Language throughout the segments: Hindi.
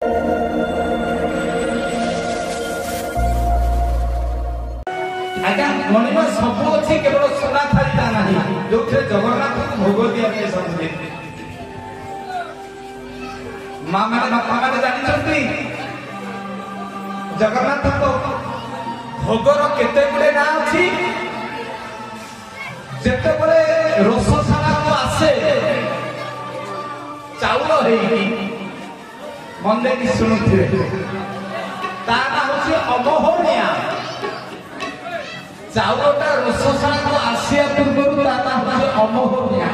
आज्ञा मणिमा सब अच्छी केवल सोना थालीटा नहीं जो जगन्नाथ भोग दिया सब माँ मैंने बापा मैंने जानी जगन्नाथ भोगर केते गुड़े ना अच्छी जेते बड़े रोषशाला को आसे चाउल मन देखी शुणुवे ता ना हूँ अमोहनिया चाउलटा रोषशाला को आसिया पूर्व ता ना हूँ अमोहनिया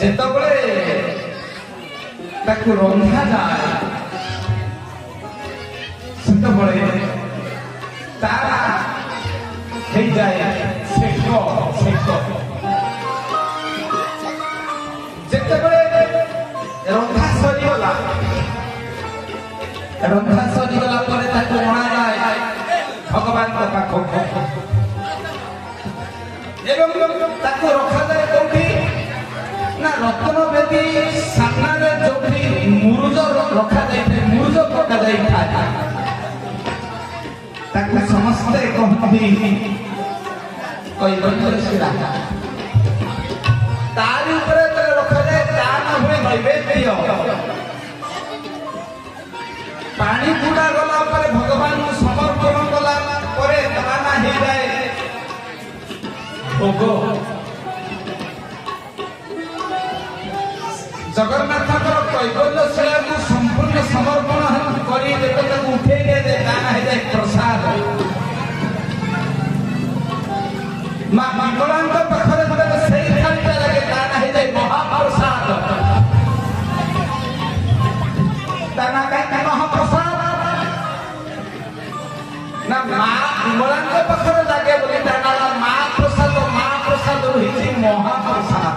जेतबले ताकू रंधा जाए सेतबले तारा हे जाए सेक सेक जेतबले रंधा सरीगला पर ताकू अणा जाए भगवान को पाख एवं ताकू रखा जाए कोठी ना रत्न बेदी सामने जो मुरुज रखा जाए मुरुज पका जाए समस्ते कहती तारी रखा जाए हुए नैवेद्य पानी पूरा गला भगवान को समर्पण कला दाना हो जाए भोग जगन्नाथ कैवल्यशिला को संपूर्ण समर्पण कर उठे दाना हो जाए प्रसाद माँ मंगला पाखे से थालीटा लगे दाना हो जाए महाप्रसाद दाना कहीं महाप्रसाद ना माँ मंगला पाखे लगे बोले दाना महाप्रसाद रही महाप्रसाद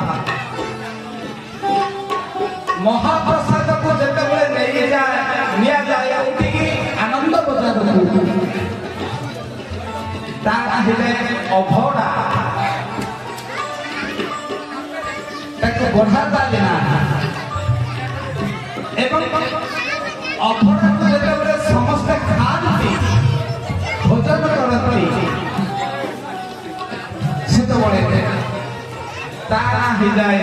महाप्रसाद को जिते नहीं जाए उठिकी आनंद बजार अभड़ा बढ़ा देना अभड़ा को जिते समस्ते खाती भोजन करती से जाए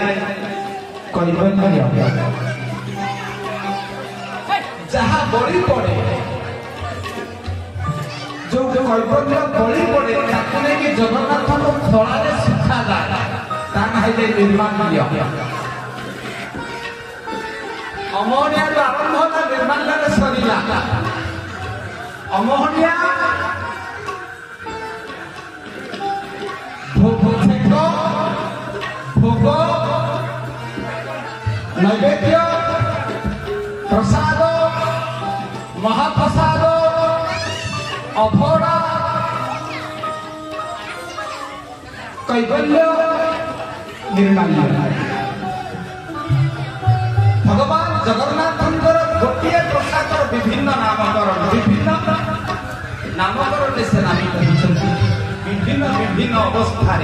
जहाँ बड़ी पड़े जो कैवल्य बड़ी पड़े नहीं जगन्नाथ को खड़ा शिखा जाए निर्माण अमोहनिया आरंभ होता निर्माण सरीला अमोहनिया भोग नैवेद्य प्रसाद महाप्रसाद अभड़ा कैवल्य निर्माण भगवान जगन्नाथ गोटे प्रसाद विभिन्न नामकरण से नामित विभिन्न विभिन्न अवस्था